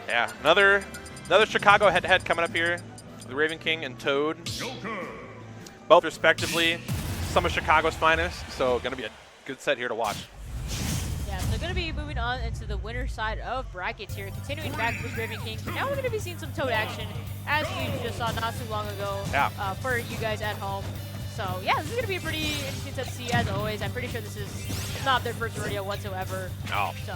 Yeah, another Chicago head-to-head coming up here with Ravenking and Toad. Both respectively some of Chicago's finest, so going to be a good set here to watch. Yeah, so going to be moving on into the winner side of brackets here, continuing back with Ravenking. Now we're going to be seeing some Toad action, as we just saw not too long ago for you guys at home. So yeah, this is going to be a pretty interesting set to see as always. I'm pretty sure this is not their first rodeo whatsoever. No. So.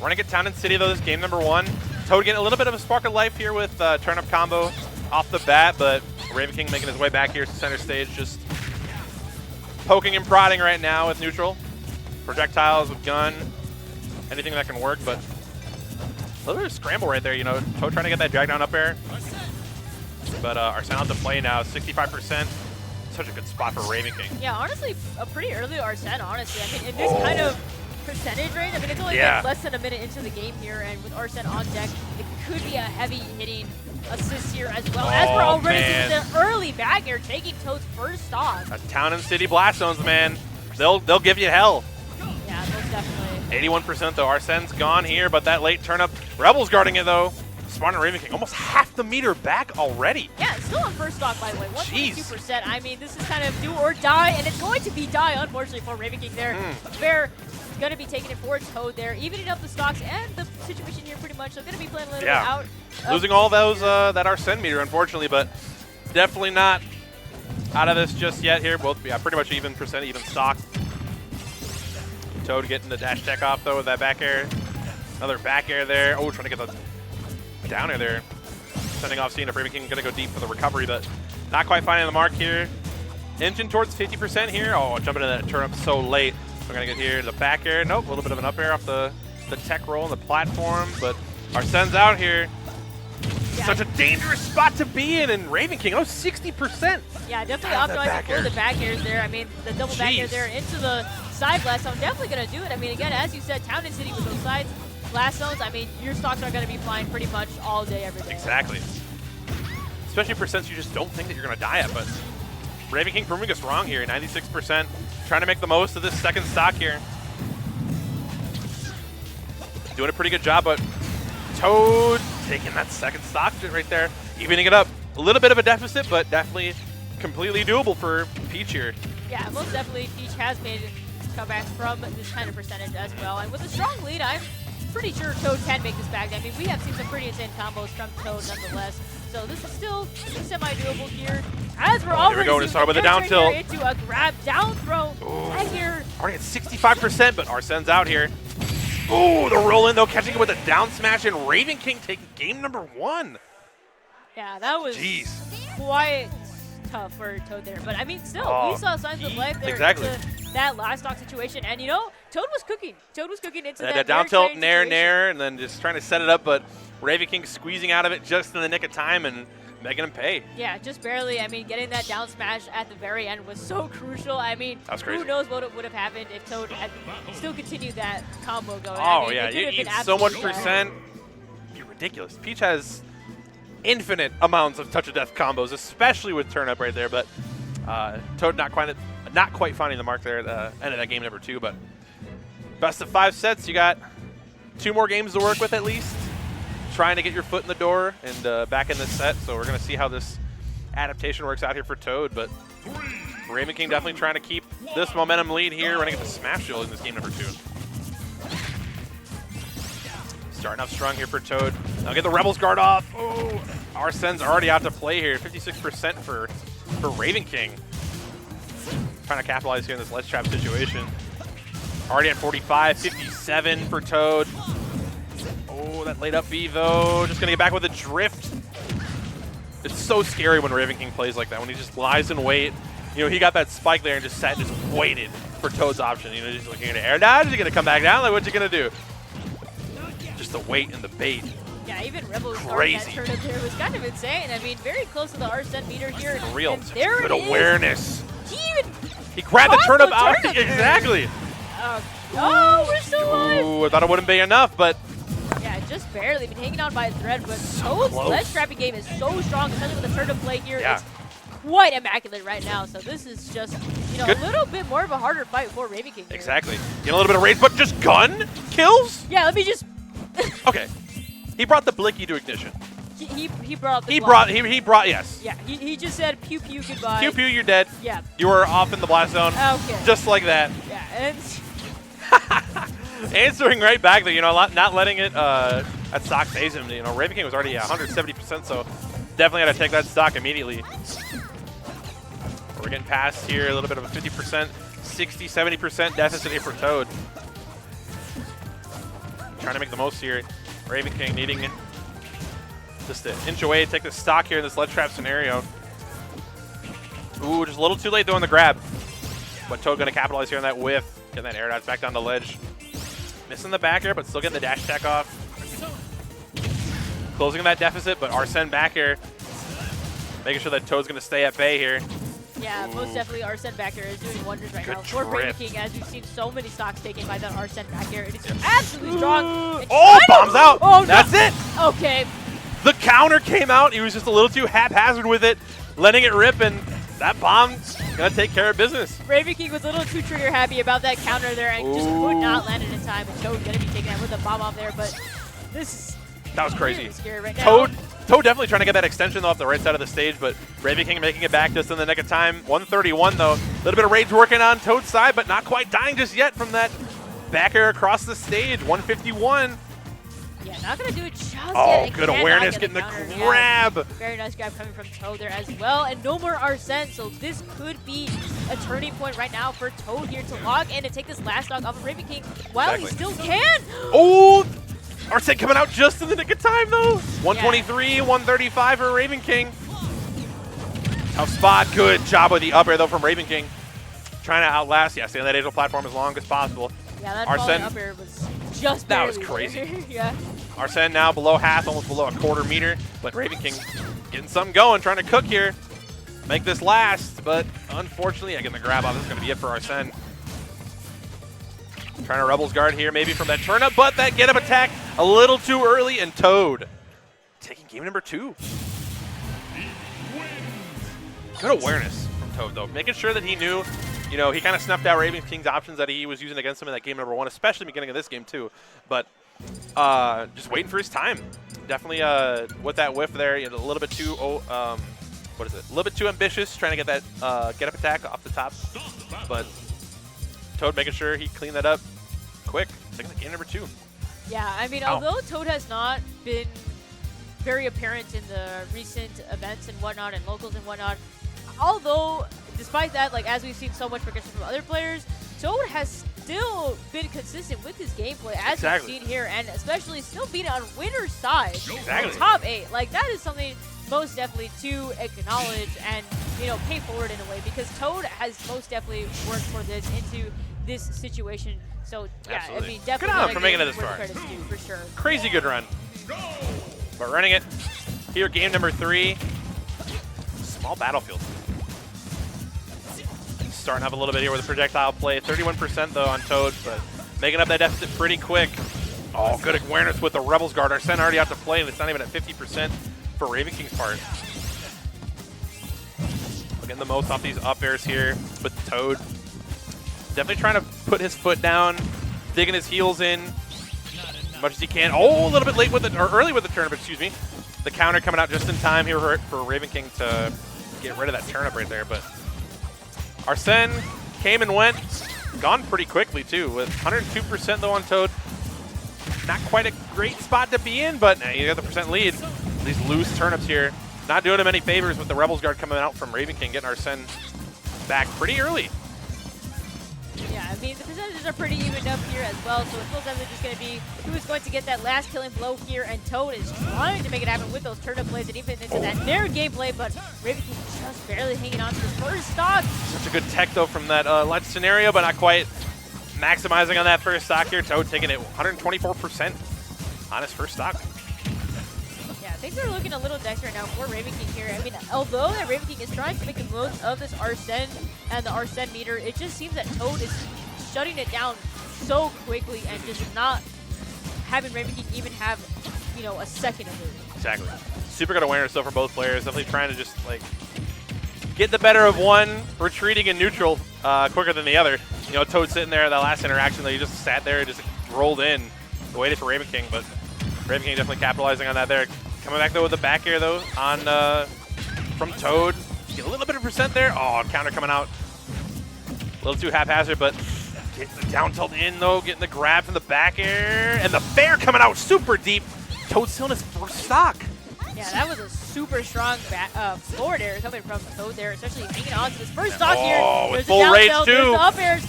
Running at Town and City though, this game number 1. Toad getting a little bit of a spark of life here with turn-up combo off the bat, but Ravenking making his way back here to center stage, just poking and prodding right now with neutral. Projectiles with gun, anything that can work, but a little bit of scramble right there, you know, Toad trying to get that drag down up air. But Arsene out to play now, 65%. Such a good spot for Ravenking. Yeah, honestly, a pretty early Arsene, honestly. I mean, in this kind of percentage range, I mean, it's only been less than a minute into the game here, and with Arsene on deck, it could be a heavy hitting assist here as well, as we're already seeing the early back air taking Toad's first stock. A Town and City Blast Zones, man. They'll give you hell. Yeah, most definitely. 81% though. Arsene's gone here, but that late turn up. Rebels guarding it though. Smart and Ravenking almost half the meter back already. Yeah, it's still on first stock, by the way. 122%. I mean, this is kind of do or die, and it's going to be die, unfortunately, for Ravenking there. Bear going to be taking it for Toad there, evening up the stocks and the situation here pretty much. So going to be playing a little bit out. Losing all those that Arsene meter, unfortunately, but definitely not out of this just yet here. Both pretty much even percent, even stock. Toad getting the dash tech off though with that back air. Another back air there. Oh, trying to get the down air there. Sending off scene of Ravenking, gonna go deep for the recovery, but not quite finding the mark here. Engine towards 50% here. Oh, jumping into that turn up so late. We're gonna get here the back air. Nope, a little bit of an up air off the tech roll on the platform, but Arsene's out here. Yeah. Such a dangerous spot to be in, and Ravenking, 60%. Yeah, definitely optimizing for the back airs there. I mean, the double back air there into the side blast. I'm definitely going to do it. I mean, again, as you said, Town and City with those sides blast zones, I mean, your stocks are going to be flying pretty much all day, every day. Exactly. Especially percents you just don't think that you're going to die at, but Ravenking proving us wrong here, 96%. Trying to make the most of this second stock here. Doing a pretty good job, but Toad taking that second stock right there, evening it up. A little bit of a deficit, but definitely completely doable for Peach here. Yeah, most definitely Peach has made comebacks from this kind of percentage as well. And with a strong lead, I'm pretty sure Toad can make this back. I mean, we have seen some pretty insane combos from Toad nonetheless. So this is still semi-doable here. As we're already going to start with a down tilt. Into a grab down throw right here. Already at 65%, but Arsene's out here. Ooh, the roll in though, catching it with a down smash, and Ravenking taking game number 1. Yeah, that was quite tough for Toad there. But I mean, still, we saw signs of life there into that last stock situation. And you know, Toad was cooking. Toad was cooking into that down tilt, nair, and then just trying to set it up, but Ravenking squeezing out of it just in the nick of time and making him pay. Yeah, just barely. I mean, getting that down smash at the very end was so crucial. I mean, who knows what would have happened if Toad had still continued that combo going. Oh, I mean, yeah, you eat so much percent. You're ridiculous. Peach has infinite amounts of touch of death combos, especially with turn up right there, but Toad not quite finding the mark there at the end of that game number 2, but best of 5 sets. You got 2 more games to work with at least, trying to get your foot in the door and back in this set, so we're going to see how this adaptation works out here for Toad, but Ravenking definitely trying to keep this momentum lead here, running into Smash Shield in this game number 2. Starting off strong here for Toad. Now get the Rebels guard off. Oh, Arsene's already out to play here. 56% for Ravenking. Trying to capitalize here in this ledge trap situation. Already at 45, 57 for Toad. Oh, that laid up B though. Just gonna get back with a drift. It's so scary when Ravenking plays like that, when he just lies in wait. You know, he got that spike there and just sat and just waited for Toad's option. You know, just looking at the air dodge, is he gonna come back down? Like, what's he gonna do? Just the wait and the bait. Yeah, even Rebels starting that turn up there was kind of insane. I mean, very close to the Arsene meter here. For real. And there good it awareness. Is. He grabbed the turnip out. Exactly. Oh, we're still alive. Ooh, I thought it wouldn't be enough, but yeah, just barely. Been hanging on by a thread, but Toad's ledge trapping game is so strong, especially with the turnip play here. Yeah. It's quite immaculate right now, so this is just, you know, a little bit more of a harder fight for Ravenking here. Exactly. Get a little bit of rage, but just gun kills? Yeah, let me just... Okay. He brought the blicky to ignition. He brought the he block. brought yes. Yeah, he just said pew pew goodbye. Pew pew, you're dead. Yeah. You were off in the blast zone. Okay. Just like that. Yeah, and answering right back there, not letting it that stock phase him. Ravenking was already 170%, so definitely had to take that stock immediately. We're getting past here, a little bit of a 50%, 60, 70% deficit here for Toad. Trying to make the most here. Ravenking needing just to inch away, take the stock here in this ledge trap scenario. Ooh, just a little too late though on the grab. But Toad gonna capitalize here on that whiff. Getting that air dodge back down the ledge. Missing the back air, but still getting the dash attack off. Closing that deficit, but Arsene back air. Making sure that Toad's gonna stay at bay here. Yeah, most definitely Arsene back air is doing wonders right now for Ravenking, as we've seen so many stocks taken by that Arsene back air. It is absolutely strong. Oh, bombs out. Oh, that's it. Okay. The counter came out. He was just a little too haphazard with it, letting it rip, and that bomb's gonna take care of business. Ravenking was a little too trigger happy about that counter there and just could not land it in time. And Toad gonna be taking that with a bomb off there, but that was crazy. Really scary right now. Toad definitely trying to get that extension though off the right side of the stage, but Ravenking making it back just in the nick of time. 131 though. A little bit of rage working on Toad's side, but not quite dying just yet from that back air across the stage. 151. Yeah, not going to do it just yet. Oh, good awareness, getting the grab. Yeah, very nice grab coming from Toad there as well. And no more Arsene, so this could be a turning point right now for Toad here to log in and take this last dog off of Ravenking while he still can. Oh, Arsene coming out just in the nick of time, though. 123, 135 for Ravenking. Tough spot. Good job with the up air, though, from Ravenking. Trying to outlast, stay on that Angel platform as long as possible. Yeah, that falling up air was just that was crazy. Yeah. Arsene now below half, almost below a quarter meter. But Ravenking getting something going, trying to cook here. Make this last, but unfortunately, getting the grab off. This is going to be it for Arsene. Trying to Rebels guard here, maybe from that turn up, but that get up attack a little too early, and Toad taking game number 2. Good awareness from Toad, though. Making sure that he knew, he kind of snuffed out Ravenking's options that he was using against him in that game number 1, especially beginning of this game, too. But just waiting for his time. Definitely with that whiff there, a little bit too, a little bit too ambitious, trying to get that get up attack off the top. But Toad making sure he cleaned that up quick. Taking the game number 2. Yeah, I mean, although Toad has not been very apparent in the recent events and whatnot and locals and whatnot, although despite that, as we've seen so much progression from other players, Toad has still been consistent with his gameplay, as we've seen here, and especially still being on winner's side in top 8. That is something most definitely to acknowledge and, pay forward in a way, because Toad has most definitely worked for this into this situation. So, yeah, absolutely. I mean, definitely good on for making it this far. For sure. Crazy good run. But running it here, game number 3. Small battlefield. Starting up a little bit here with a projectile play. 31% though on Toad, but making up that deficit pretty quick. Oh, good awareness with the Rebels guard. Arsene already out to play, and it's not even at 50% for Ravenking's part. Getting the most off these up airs here with Toad. Definitely trying to put his foot down, digging his heels in as much as he can. Oh, a little bit late with it, or early with the turnip, excuse me. The counter coming out just in time here for Ravenking to get rid of that turnip right there. But Arsene came and went, gone pretty quickly too, with 102% though on Toad. Not quite a great spot to be in, but you got the percent lead. These loose turnips here, not doing him any favors with the Rebels guard coming out from Ravenking, getting Arsene back pretty early. Yeah, I mean, the percentages are pretty evened up here as well, so it's most definitely just going to be who is going to get that last killing blow here, and Toad is trying to make it happen with those turnip plays and even into that Nair gameplay, but Ravenking just barely hanging on to the first stock. Such a good tech, though, from that ledge scenario, but not quite maximizing on that first stock here. Toad taking it 124% on his first stock. Yeah, things are looking a little dicey right now for Ravenking here. I mean, although that Ravenking is trying to make the most of this Arsene and the Arsene meter, it just seems that Toad is shutting it down so quickly and just not having Ravenking even have, a second of it. Exactly. Super good awareness, though, for both players. Definitely trying to just, get the better of one, retreating in neutral quicker than the other. Toad sitting there, that last interaction, he just sat there and just rolled in, waited for Ravenking, but Ravenking definitely capitalizing on that there. Coming back though with the back air though on from Toad. Get a little bit of percent there. Oh, counter coming out. A little too haphazard, but getting the down tilt in though, getting the grab from the back air, and the fair coming out super deep. Toad still in his first stock. Yeah, that was a super strong forward air coming from Toad there, especially hanging on to his first stock here. Oh, with There's full rage tilt, too. There's the up airs.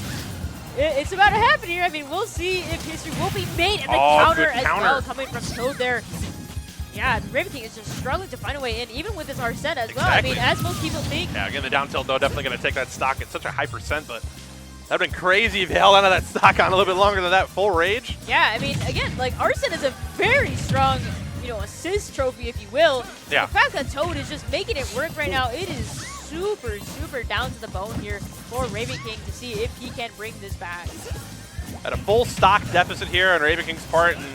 It's about to happen here. I mean, we'll see if history will be made, and the counter as well coming from Toad there. Yeah, Ravenking is just struggling to find a way in, even with this Arsene as well. I mean, as most people think. Yeah, again, the down tilt, though, definitely going to take that stock at such a high percent, but that would have been crazy if he held on to that stock on a little bit longer than that full rage. Yeah, I mean, again, like, Arsene is a very strong, you know, assist trophy, if you will. Yeah. The fact that Toad is just making it work right now, it is super, super down to the bone here for Ravenking to see if he can bring this back. At a full stock deficit here on Ravenking's part, and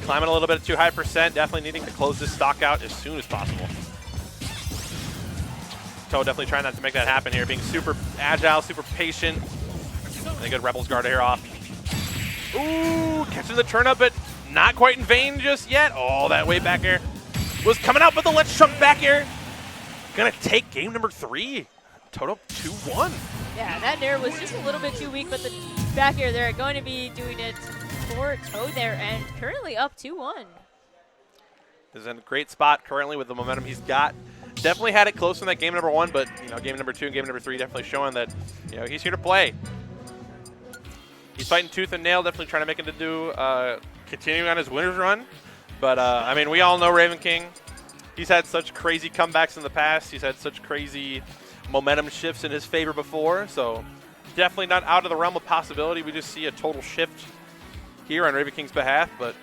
climbing a little bit too high percent, definitely needing to close this stock out as soon as possible. Toad definitely trying not to make that happen here, being super agile, super patient. And a good Rebels guard air off. Ooh, catching the turn up, but not quite in vain just yet. Oh, that way back air was coming out, but the let's jump back air. Gonna take game number 3. Toad up 2-1. Yeah, that air was just a little bit too weak, but the back air there going to be doing it for Toad there, and currently up 2-1. Is in a great spot currently with the momentum he's got. Definitely had it close in that game number 1, but you know, game number 2 and game number 3 definitely showing that he's here to play. He's fighting tooth and nail, definitely trying to make him to do continuing on his winner's run. But I mean, we all know Ravenking. He's had such crazy comebacks in the past. He's had such crazy momentum shifts in his favor before, so definitely not out of the realm of possibility. We just see a total shift here on Ravenking's behalf, but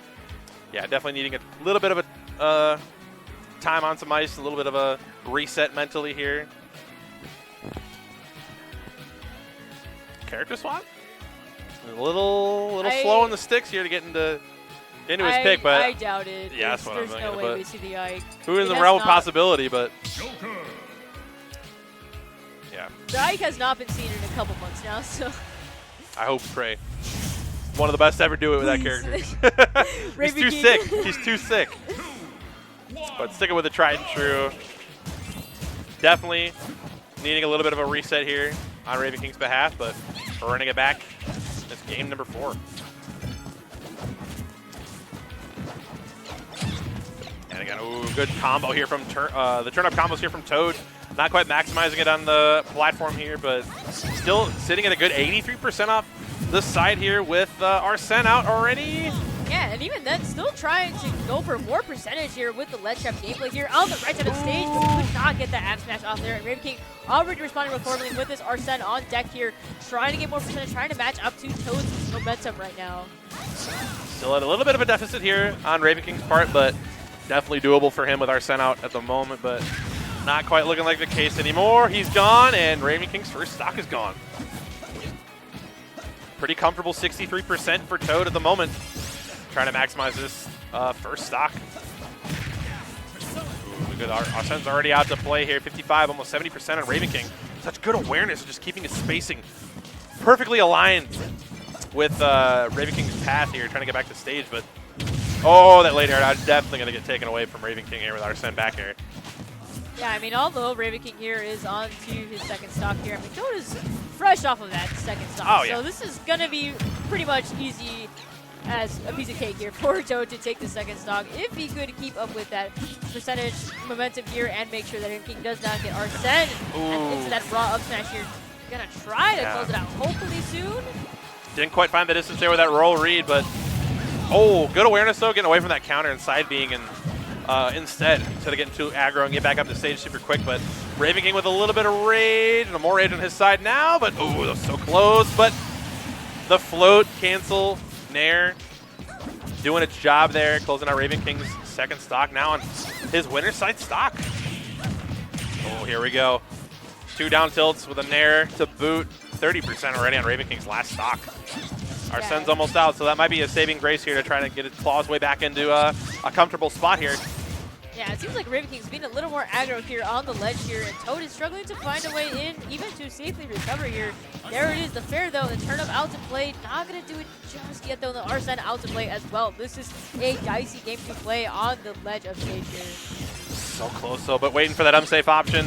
yeah, definitely needing a little bit of a time on some ice, a little bit of a reset mentally here. Character swap? A little slow on the sticks here to get into his pick, but I doubt it. Yeah, that's what I'm There's thinking. no way we see the Ike. Who in the realm of possibility, but yeah. The Ike has not been seen in a couple months now, so I hope pray. One of the best to ever do it with that character. He's too sick. He's too sick. But sticking with the tried and true. Definitely needing a little bit of a reset here on Ravenking's behalf, but earning it back. It's game number 4. And again, ooh, good combo here from the turn-up combos here from Toad. Not quite maximizing it on the platform here, but still sitting at a good 83% off the side here with Arsene out already. Yeah, and even then, still trying to go for more percentage here with the Let's Trap gameplay here on the right side of the stage, but could not get that ab smash off there. And Ravenking already responding accordingly with this Arsene on deck here, trying to get more percentage, trying to match up to Toad's momentum right now. Still at a little bit of a deficit here on Ravenking's part, but definitely doable for him with Arsene out at the moment, but not quite looking like the case anymore. He's gone, and Ravenking's first stock is gone. Pretty comfortable 63% for Toad at the moment. Trying to maximize this first stock. Ooh, good. Arsene's already out to play here. 55, almost 70% on Ravenking. Such good awareness, just keeping his spacing perfectly aligned with Ravenking's path here, trying to get back to stage. But oh, that late air is definitely going to get taken away from Ravenking here with Arsene back air. Yeah, I mean, although Ravenking here is on to his second stock here, I mean, Toad is fresh off of that second stock. Oh, yeah. So this is going to be pretty much easy as a piece of cake here for Toad to take the second stock if he could keep up with that percentage momentum here and make sure that Ravenking does not get Arsene and into that raw up smash here. Gonna try to close it out hopefully soon. Didn't quite find the distance there with that roll read, but oh, good awareness though, getting away from that counter and side being and instead of getting too aggro and get back up the stage super quick. But Ravenking with a little bit of rage and more rage on his side now, but oh, that was so close. But the float cancel. Nair doing its job there, closing out Ravenking's second stock now on his winner's side stock. Oh, here we go. 2 down tilts with a Nair to boot. 30% already on Ravenking's last stock. Arsene's almost out, so that might be a saving grace here to try to get his claws way back into a comfortable spot here. Yeah, it seems like Ravenking's being a little more aggro here on the ledge here, and Toad is struggling to find a way in, even to safely recover here. There it is, the fair though, the turn up out to play. Not going to do it just yet though, the Arsene out to play as well. This is a dicey game to play on the ledge of stage here. So close though, but waiting for that unsafe option.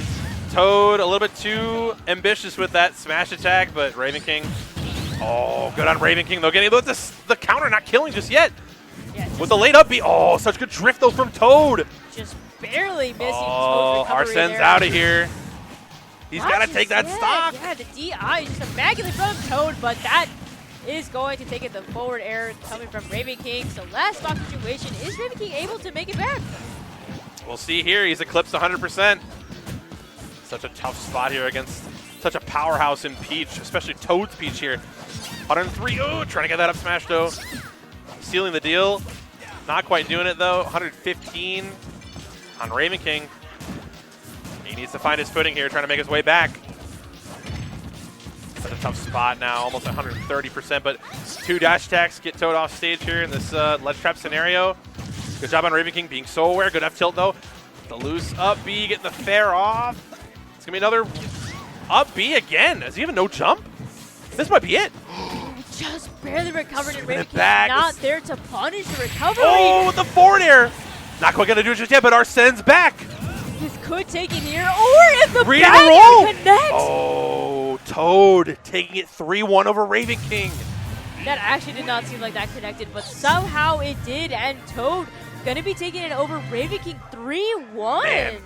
Toad a little bit too ambitious with that smash attack, but Ravenking. Oh, good on Ravenking though, getting the counter, not killing just yet. Yeah, with the late up B. Oh, such good drift though from Toad. Just barely missing. Oh, Arsene's out of here. He's got to take that stock. Yeah, the DI is just immaculate from Toad, but that is going to take it the forward air coming from Ravenking. So last stock situation, is Ravenking able to make it back? We'll see here. He's eclipsed 100%. Such a tough spot here against such a powerhouse in Peach, especially Toad's Peach here. 103. Oh, trying to get that up smash though. Sealing the deal. Not quite doing it though. 115 on Ravenking. He needs to find his footing here, trying to make his way back. Such a tough spot now, almost 130%, but 2 dash attacks get Toad off stage here in this ledge trap scenario. Good job on Ravenking being so aware. Good F tilt though. The loose up B, getting the fair off. It's gonna be another up B again. Does he have a no jump? This might be it. Just barely recovered, and Ravenking not there to punish the recovery. Oh, with the forward air. Not quite gonna do it just yet, but Arsene's back. This could take it here, or if the Read back the roll. connects. Oh, Toad taking it 3-1 over Ravenking. That actually did not seem like that connected, but somehow it did, and Toad gonna be taking it over Ravenking 3-1. Man.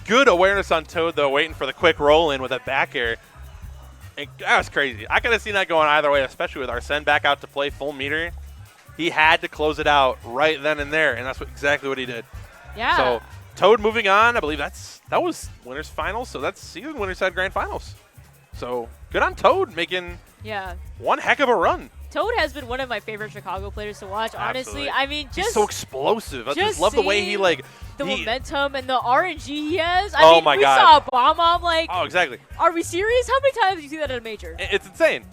Good awareness on Toad though, waiting for the quick roll in with that back air. And that was crazy. I could have seen that going either way, especially with Arsene back out to play full meter. He had to close it out right then and there, and that's exactly what he did. Yeah. So Toad moving on. I believe that was winners finals, so that's season winners side grand finals. So good on Toad making one heck of a run. Toad has been one of my favorite Chicago players to watch. Honestly, Absolutely. I mean, he's so explosive. I just love the way he the momentum and the RNG he has. I mean, my we God. saw a bomb. I'm like, oh, exactly. Are we serious? How many times do you see that at a major? It's insane.